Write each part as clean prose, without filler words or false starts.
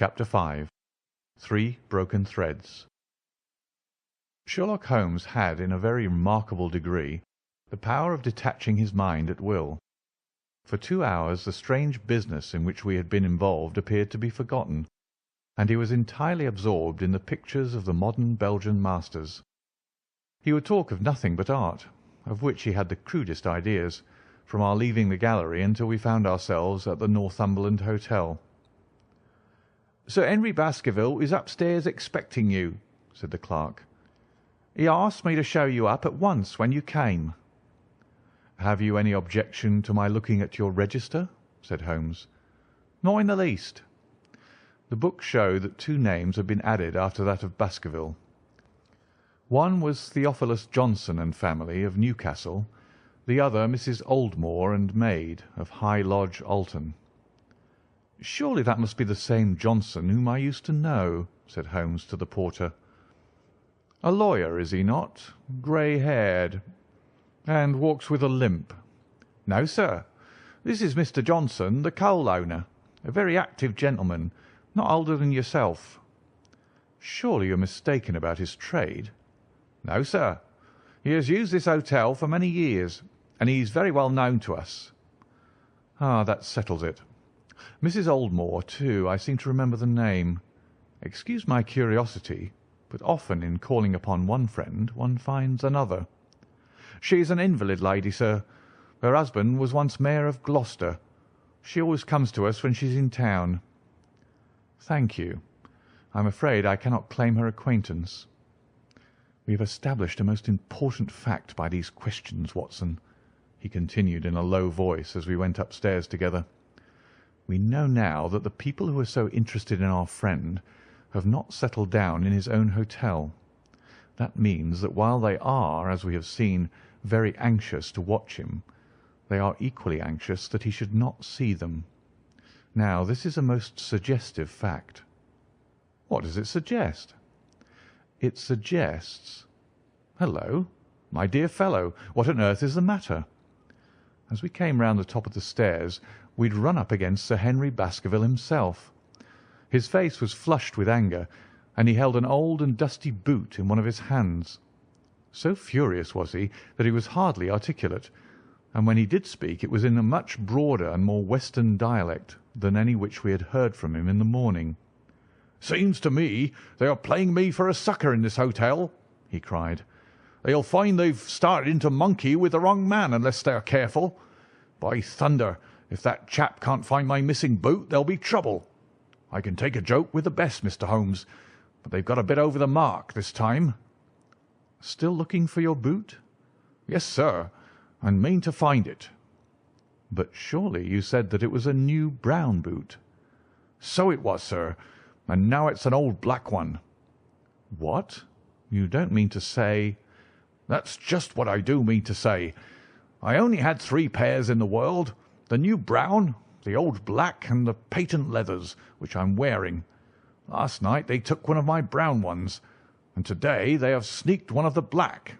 Chapter 5. 3 Broken Threads. Sherlock Holmes had, in a very remarkable degree, the power of detaching his mind at will. For 2 hours the strange business in which we had been involved appeared to be forgotten, and he was entirely absorbed in the pictures of the modern Belgian masters. He would talk of nothing but art, of which he had the crudest ideas, from our leaving the gallery until we found ourselves at the Northumberland Hotel. "Sir Henry Baskerville is upstairs expecting you," said the clerk. "He asked me to show you up at once when you came." "Have you any objection to my looking at your register?" said Holmes. "Not in the least." The book showed that 2 names had been added after that of Baskerville. One was Theophilus Johnson and family, of Newcastle; the other Mrs. Oldmore and maid, of High Lodge, Alton. "Surely that must be the same Johnson whom I used to know," said Holmes to the porter. "A lawyer, is he not? Grey-haired, and walks with a limp?" "No, sir. This is Mr. Johnson, the coal owner, a very active gentleman, not older than yourself." "Surely you are mistaken about his trade?" "No, sir. He has used this hotel for many years, and he is very well known to us." "Ah, that settles it. Mrs. Oldmore, too. I seem to remember the name. Excuse my curiosity, but often in calling upon one friend one finds another." "She is an invalid lady, sir. Her husband was once Mayor of Gloucester. She always comes to us when she's in town." "Thank you. I'm afraid I cannot claim her acquaintance." "We have established a most important fact by these questions, Watson," he continued in a low voice as we went upstairs together. "We know now that the people who are so interested in our friend have not settled down in his own hotel. That means that while they are, as we have seen, very anxious to watch him, they are equally anxious that he should not see them. Now, this is a most suggestive fact." "What does it suggest?" "It suggests— Hello, my dear fellow, what on earth is the matter?" As we came round the top of the stairs we had run up against Sir Henry Baskerville himself. His face was flushed with anger, and he held an old and dusty boot in one of his hands. So furious was he that he was hardly articulate, and when he did speak it was in a much broader and more western dialect than any which we had heard from him in the morning. "Seems to me they are playing me for a sucker in this hotel," he cried. "They'll find they've started into monkey with the wrong man unless they are careful. By thunder, if that chap can't find my missing boot there'll be trouble. I can take a joke with the best, Mr. Holmes, but they've got a bit over the mark this time." "Still looking for your boot?" "Yes, sir, and mean to find it." "But surely you said that it was a new brown boot?" "So it was, sir, and now it's an old black one." "What? You don't mean to say—" "That's just what I do mean to say. I only had 3 pairs in the world, the new brown, the old black, and the patent leathers, which I'm wearing. Last night they took one of my brown ones, and to-day they have sneaked one of the black.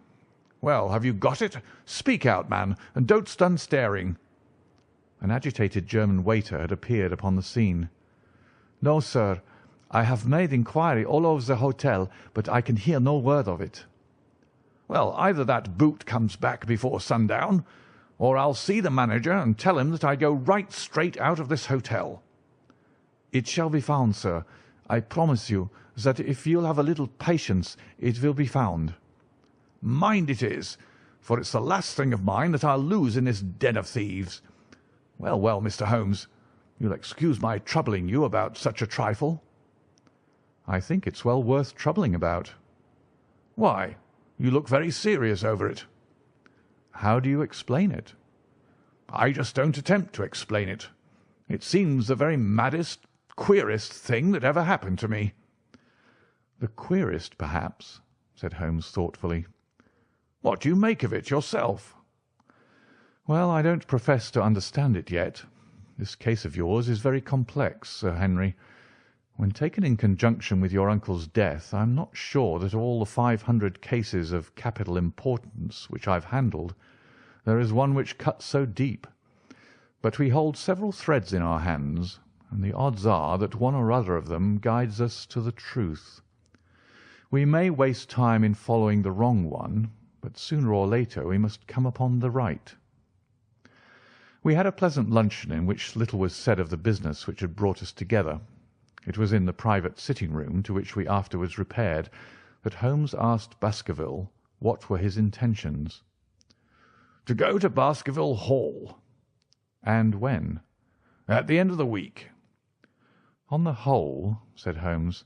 Well, have you got it? Speak out, man, and don't stand staring." An agitated German waiter had appeared upon the scene. "No, sir. I have made inquiry all over the hotel, but I can hear no word of it." "Well, either that boot comes back before sundown, or I'll see the manager and tell him that I go right straight out of this hotel." "It shall be found, sir. I promise you that if you'll have a little patience it will be found." "Mind it is, for it's the last thing of mine that I'll lose in this den of thieves. Well, well, Mr. Holmes, you'll excuse my troubling you about such a trifle." "I think it's well worth troubling about." "Why? You look very serious over it." "How do you explain it?" "I just don't attempt to explain it. It seems the very maddest, queerest thing that ever happened to me." "The queerest, perhaps," said Holmes thoughtfully. "What do you make of it yourself?" "Well, I don't profess to understand it yet. This case of yours is very complex, Sir Henry. When taken in conjunction with your uncle's death, I am not sure that of all the 500 cases of capital importance which I have handled, there is one which cuts so deep. But we hold several threads in our hands, and the odds are that one or other of them guides us to the truth. We may waste time in following the wrong one, but sooner or later we must come upon the right." We had a pleasant luncheon in which little was said of the business which had brought us together. It was in the private sitting-room, to which we afterwards repaired, that Holmes asked Baskerville what were his intentions. "To go to Baskerville Hall." "And when?" "At the end of the week." "On the whole," said Holmes,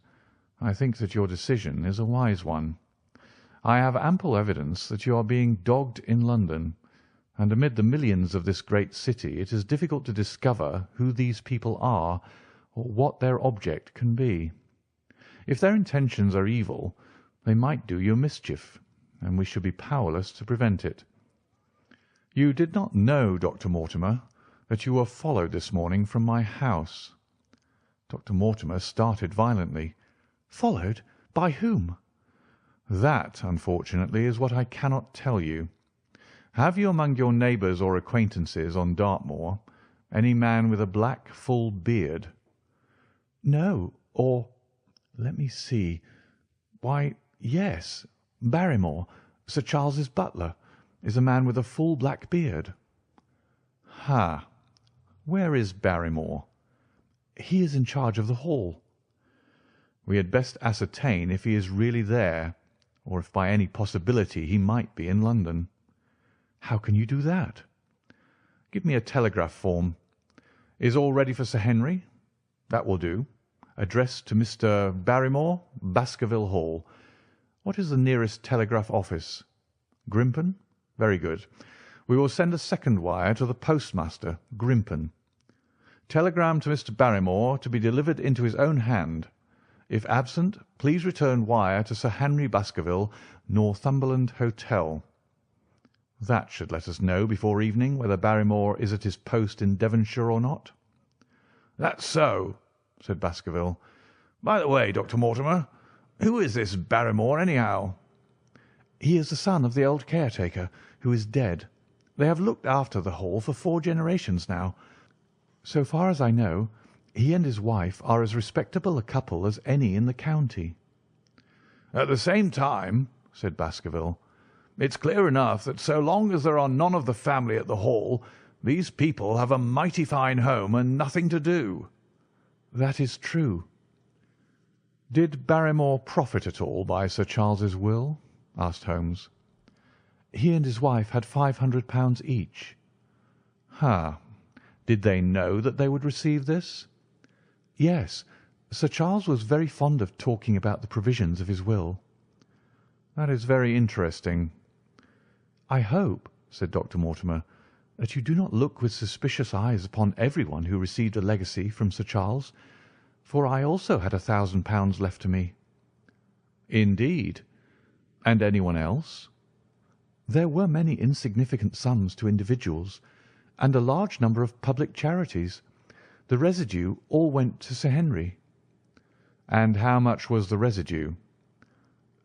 "I think that your decision is a wise one. I have ample evidence that you are being dogged in London, and amid the millions of this great city it is difficult to discover who these people are or what their object can be. If their intentions are evil, they might do you mischief, and we should be powerless to prevent it. You did not know, Dr. Mortimer, that you were followed this morning from my house." Dr. Mortimer started violently. "Followed? By whom?" "That, unfortunately, is what I cannot tell you. Have you among your neighbours or acquaintances on Dartmoor any man with a black, full beard?" "No, or let me see. Why, yes, Barrymore, Sir Charles's butler, is a man with a full black beard." "Ha! Where is Barrymore?" "He is in charge of the hall." "We had best ascertain if he is really there, or if by any possibility he might be in London." "How can you do that?" "Give me a telegraph form. Is all ready for Sir Henry? That will do. Addressed to Mr. Barrymore, Baskerville Hall. What is the nearest telegraph office? Grimpen? Very good. We will send a second wire to the postmaster, Grimpen. Telegram to Mr. Barrymore to be delivered into his own hand. If absent, please return wire to Sir Henry Baskerville, Northumberland Hotel. That should let us know before evening whether Barrymore is at his post in Devonshire or not." "That's so," said Baskerville. "By the way, Dr. Mortimer, who is this Barrymore, anyhow?" "He is the son of the old caretaker, who is dead. They have looked after the Hall for 4 generations now. So far as I know, he and his wife are as respectable a couple as any in the county." "At the same time," said Baskerville, "it's clear enough that so long as there are none of the family at the Hall, these people have a mighty fine home and nothing to do." "That is true." "Did Barrymore profit at all by Sir Charles's will?" asked Holmes. "He and his wife had £500 each." "Ha! Did they know that they would receive this?" "Yes. Sir Charles was very fond of talking about the provisions of his will." "That is very interesting." "I hope," said Dr. Mortimer, "that you do not look with suspicious eyes upon everyone who received a legacy from Sir Charles, for I also had £1,000 left to me." "Indeed! And anyone else?" "There were many insignificant sums to individuals, and a large number of public charities. The residue all went to Sir Henry." "And how much was the residue?"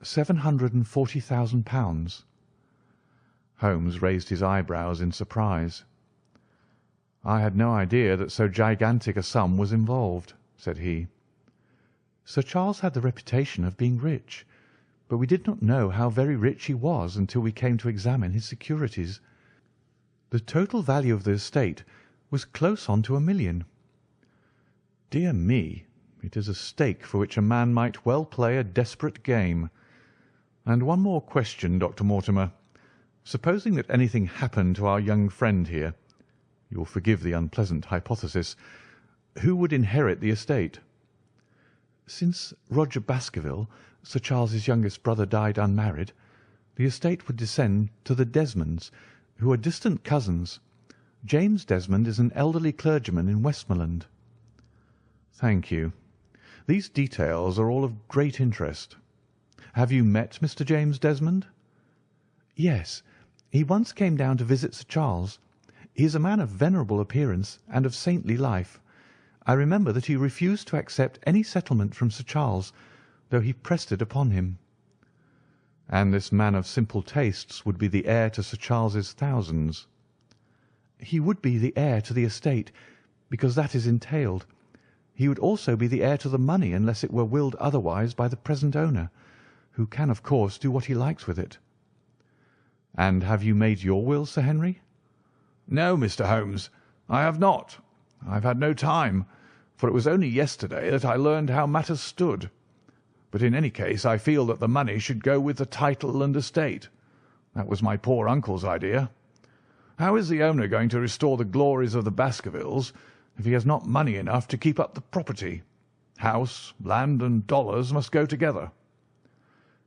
£740,000. Holmes raised his eyebrows in surprise. "I had no idea that so gigantic a sum was involved," said he. "Sir Charles had the reputation of being rich, but we did not know how very rich he was until we came to examine his securities. The total value of the estate was close on to £1 million." "Dear me, it is a stake for which a man might well play a desperate game. And one more question, Dr. Mortimer. Supposing that anything happened to our young friend here, you will forgive the unpleasant hypothesis, who would inherit the estate?" "Since Roger Baskerville, Sir Charles's youngest brother, died unmarried, the estate would descend to the Desmonds, who are distant cousins. James Desmond is an elderly clergyman in Westmoreland." "Thank you. These details are all of great interest. Have you met Mr. James Desmond?" "Yes. He once came down to visit Sir Charles. He is a man of venerable appearance and of saintly life. I remember that he refused to accept any settlement from Sir Charles, though he pressed it upon him." "And this man of simple tastes would be the heir to Sir Charles's thousands?" "He would be the heir to the estate, because that is entailed. he would also be the heir to the money unless it were willed otherwise by the present owner, who can, of course, do what he likes with it." "And have you made your will, Sir Henry?" "No, Mr. Holmes, I have not. I have had no time, for it was only yesterday that I learned how matters stood. But in any case I feel that the money should go with the title and estate. That was my poor uncle's idea. How is the owner going to restore the glories of the Baskervilles if he has not money enough to keep up the property? House, land, and dollars must go together."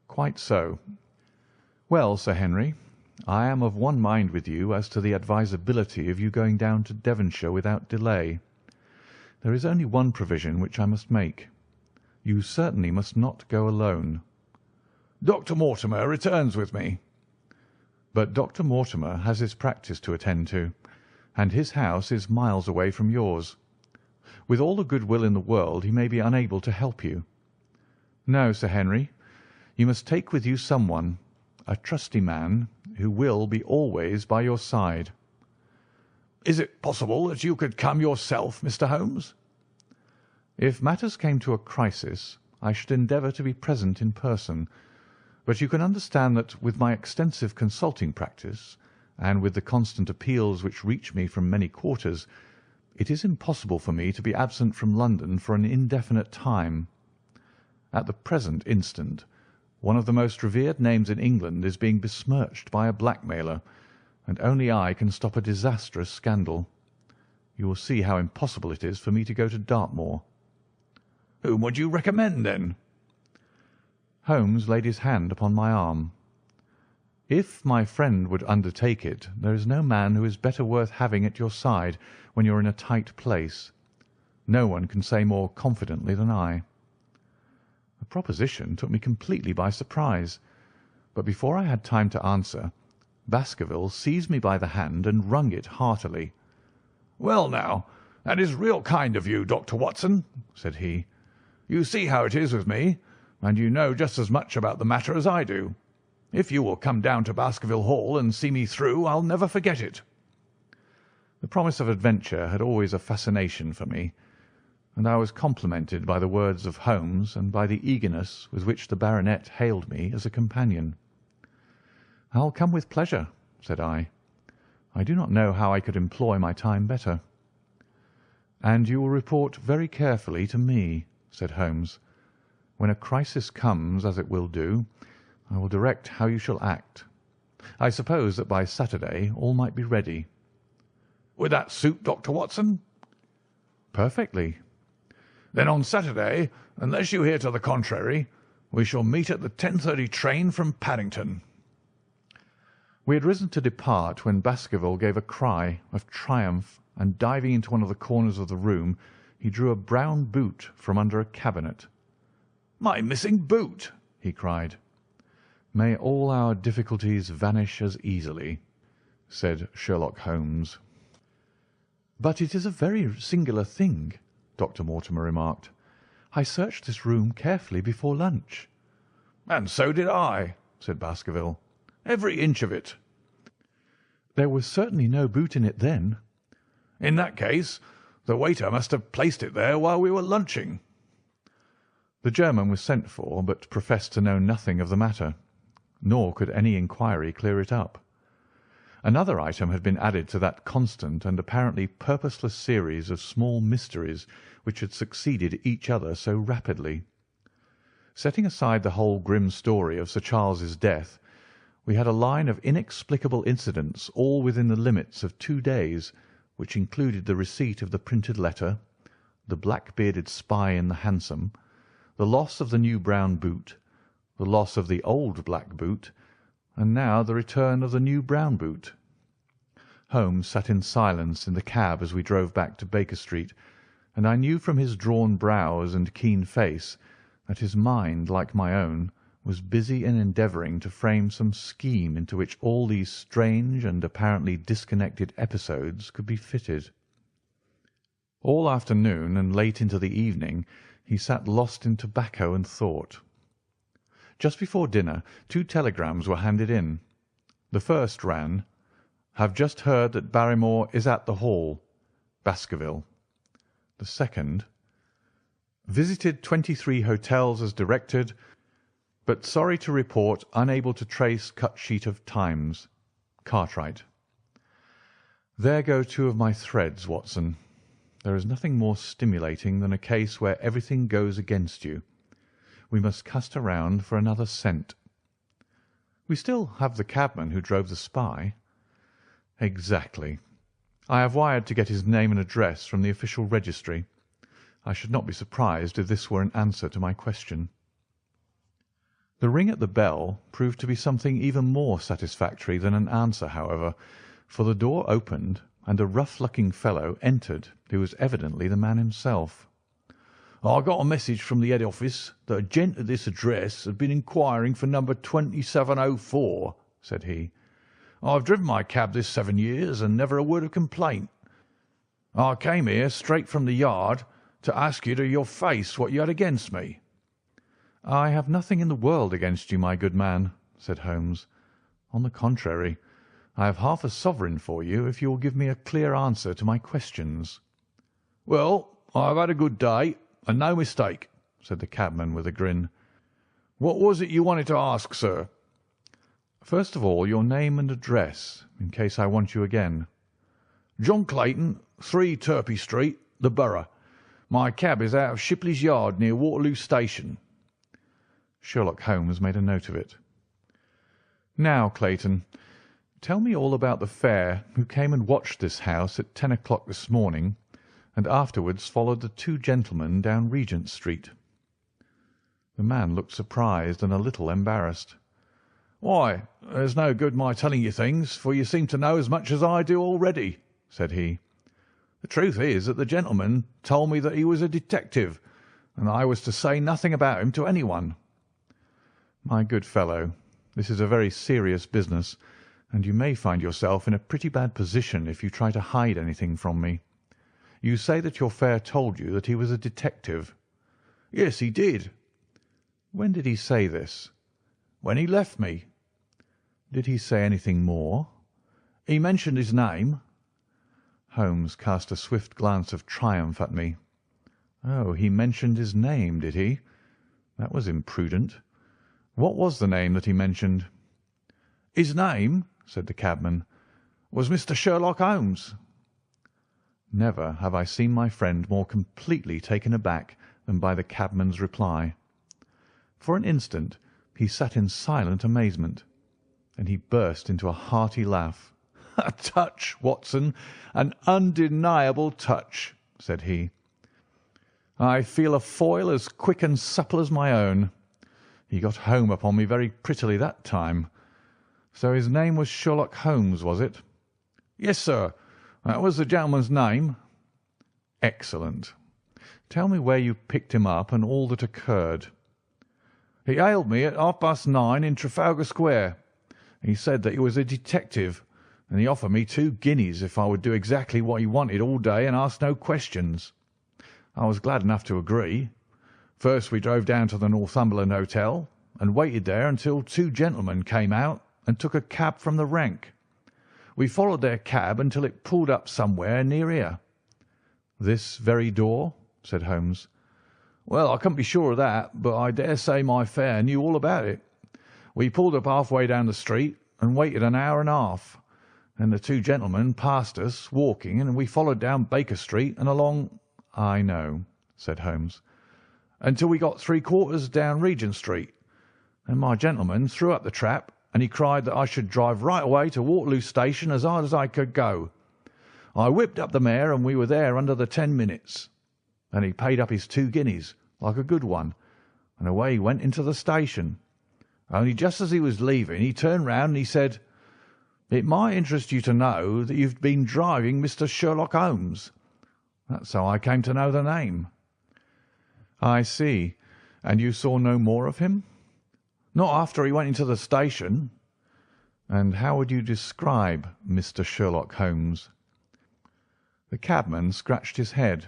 "Quite so. Well, Sir Henry, I am of one mind with you as to the advisability of you going down to Devonshire without delay. There is only one provision which I must make. You certainly must not go alone." "Dr. Mortimer returns with me." "But Dr. Mortimer has his practice to attend to, and his house is miles away from yours. With all the good will in the world he may be unable to help you. No, Sir Henry, you must take with you someone, a trusty man, who will be always by your side." "Is it possible that you could come yourself, Mr. Holmes?" "If matters came to a crisis, I should endeavour to be present in person, but you can understand that with my extensive consulting practice, and with the constant appeals which reach me from many quarters, it is impossible for me to be absent from London for an indefinite time. At the present instant, one of the most revered names in England is being besmirched by a blackmailer, and only I can stop a disastrous scandal. You will see how impossible it is for me to go to Dartmoor." "Whom would you recommend, then?" Holmes laid his hand upon my arm. "If my friend would undertake it, there is no man who is better worth having at your side when you are in a tight place. No one can say more confidently than I." The proposition took me completely by surprise, but before I had time to answer, Baskerville seized me by the hand and wrung it heartily. "Well, now, that is real kind of you, Dr. Watson," said he. "You see how it is with me, and you know just as much about the matter as I do. If you will come down to Baskerville Hall and see me through, I'll never forget it." The promise of adventure had always a fascination for me, and I was complimented by the words of Holmes and by the eagerness with which the baronet hailed me as a companion. "I'll come with pleasure," said I. "I do not know how I could employ my time better." "And you will report very carefully to me," said Holmes. "When a crisis comes, as it will do, I will direct how you shall act. I suppose that by Saturday all might be ready." "Would that suit Dr. Watson?" "Perfectly." "Then on Saturday, unless you hear to the contrary, we shall meet at the 10:30 train from Paddington." We had risen to depart when Baskerville gave a cry of triumph, and diving into one of the corners of the room, he drew a brown boot from under a cabinet. "My missing boot!" he cried. "May all our difficulties vanish as easily," said Sherlock Holmes. "But it is a very singular thing," Dr. Mortimer remarked. "I searched this room carefully before lunch." "And so did I," said Baskerville. "Every inch of it." "There was certainly no boot in it then." "In that case, the waiter must have placed it there while we were lunching." The German was sent for, but professed to know nothing of the matter, nor could any inquiry clear it up. Another item had been added to that constant and apparently purposeless series of small mysteries which had succeeded each other so rapidly. Setting aside the whole grim story of Sir Charles's death, we had a line of inexplicable incidents all within the limits of 2 days, which included the receipt of the printed letter, the black-bearded spy in the hansom, the loss of the new brown boot, the loss of the old black boot, and now the return of the new brown boot. Holmes sat in silence in the cab as we drove back to Baker Street, and I knew from his drawn brows and keen face that his mind, like my own, was busy in endeavouring to frame some scheme into which all these strange and apparently disconnected episodes could be fitted. All afternoon and late into the evening he sat lost in tobacco and thought. Just before dinner 2 telegrams were handed in. The first ran, "Have just heard that Barrymore is at the Hall. Baskerville." The second, Visited 23 hotels as directed, but sorry to report unable to trace cut sheet of times. Cartwright. There go two of my threads, Watson. There is nothing more stimulating than a case where everything goes against you. We must cast around for another scent. We still have the cabman who drove the spy. Exactly. I have wired to get his name and address from the official registry. I should not be surprised if this were an answer to my question. The ring at the bell proved to be something even more satisfactory than an answer, however, for the door opened and a rough-looking fellow entered who was evidently the man himself. "I got a message from the head office that a gent at this address had been inquiring for number 2704, said he. "I've driven my cab this 7 years and never a word of complaint. I came here straight from the yard to ask you to your face what you had against me." "I have nothing in the world against you, my good man," said Holmes. "On the contrary, I have half a sovereign for you if you will give me a clear answer to my questions." "Well, I have had a good day, and no mistake," said the cabman with a grin. "What was it you wanted to ask, sir?" "First of all, your name and address, in case I want you again." "John Clayton, 3 Turpey Street, the Borough. My cab is out of Shipley's Yard near Waterloo Station." Sherlock Holmes made a note of it. "Now, Clayton, tell me all about the fare who came and watched this house at 10 o'clock this morning and afterwards followed the two gentlemen down Regent Street." The man looked surprised and a little embarrassed. "Why, there's no good my telling you things, for you seem to know as much as I do already," said he. "The truth is that the gentleman told me that he was a detective, and I was to say nothing about him to anyone." "My good fellow, this is a very serious business, and you may find yourself in a pretty bad position if you try to hide anything from me. You say that your fare told you that he was a detective." "Yes, he did." "When did he say this?" "When he left me." "Did he say anything more?" "He mentioned his name." Holmes cast a swift glance of triumph at me. "Oh, he mentioned his name, did he? That was imprudent. What was the name that he mentioned?" "His name," said the cabman, "was Mr. Sherlock Holmes." Never have I seen my friend more completely taken aback than by the cabman's reply. For an instant he sat in silent amazement. Then he burst into a hearty laugh. "A touch, Watson, an undeniable touch," said he. "I feel a foil as quick and supple as my own. He got home upon me very prettily that time. So his name was Sherlock Holmes, was it?" "Yes, sir, that was the gentleman's name." "Excellent. Tell me where you picked him up and all that occurred." "He hailed me at 9:30 in Trafalgar Square. He said that he was a detective, and he offered me 2 guineas if I would do exactly what he wanted all day and ask no questions. I was glad enough to agree. First we drove down to the Northumberland Hotel and waited there until 2 gentlemen came out and took a cab from the rank. We followed their cab until it pulled up somewhere near here." "This very door?" said Holmes. "Well, I couldn't be sure of that, but I dare say my fare knew all about it. We pulled up half-way down the street and waited an hour and a half. Then the 2 gentlemen passed us walking, and we followed down Baker Street and along—" "I know," said Holmes. "Until we got 3/4 down Regent Street. Then my gentleman threw up the trap, and he cried that I should drive right away to Waterloo Station as hard as I could go. I whipped up the mare, and we were there under the 10 minutes. Then he paid up his 2 guineas, like a good one, and away he went into the station. Only just as he was leaving, he turned round and he said, 'It might interest you to know that you've been driving Mr. Sherlock Holmes.' That's how I came to know the name." "I see. And you saw no more of him?" "Not after he went into the station." "And how would you describe Mr. Sherlock Holmes?" The cabman scratched his head.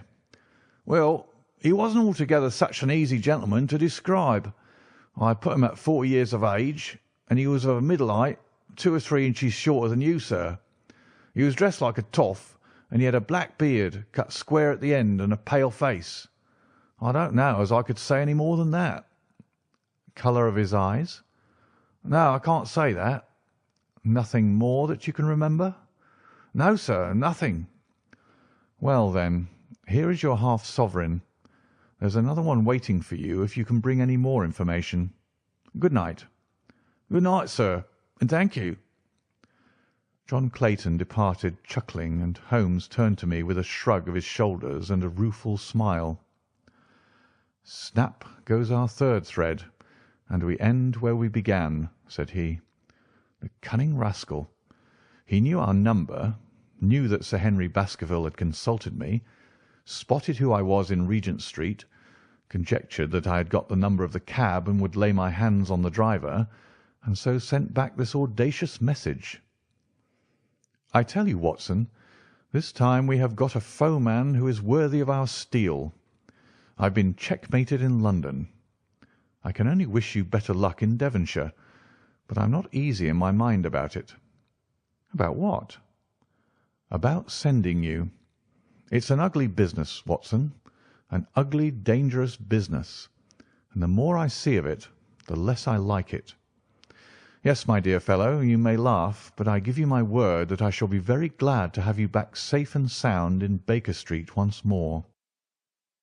"Well, he wasn't altogether such an easy gentleman to describe. I put him at 40 years of age, and he was of a middle height, 2 or 3 inches shorter than you, sir. He was dressed like a toff, and he had a black beard cut square at the end and a pale face. I don't know as I could say any more than that. Colour of his eyes? No, I can't say that. Nothing more that you can remember? No, sir, nothing. Well, then, here is your half-sovereign. There's another one waiting for you if you can bring any more information. Good night. Good night, sir, and thank you. John Clayton departed chuckling, and Holmes turned to me with a shrug of his shoulders and a rueful smile. Snap goes our third thread, and we end where we began, said he. The cunning rascal! He knew our number, knew that Sir Henry Baskerville had consulted me, spotted who I was in Regent Street, conjectured that I had got the number of the cab and would lay my hands on the driver, and so sent back this audacious message. I tell you, Watson, this time we have got a foeman who is worthy of our steel. I've been checkmated in London. I can only wish you better luck in Devonshire, but I'm not easy in my mind about it. About what? About sending you. It's an ugly business, Watson, an ugly, dangerous business, and the more I see of it, the less I like it. Yes, my dear fellow, you may laugh, but I give you my word that I shall be very glad to have you back safe and sound in Baker Street once more.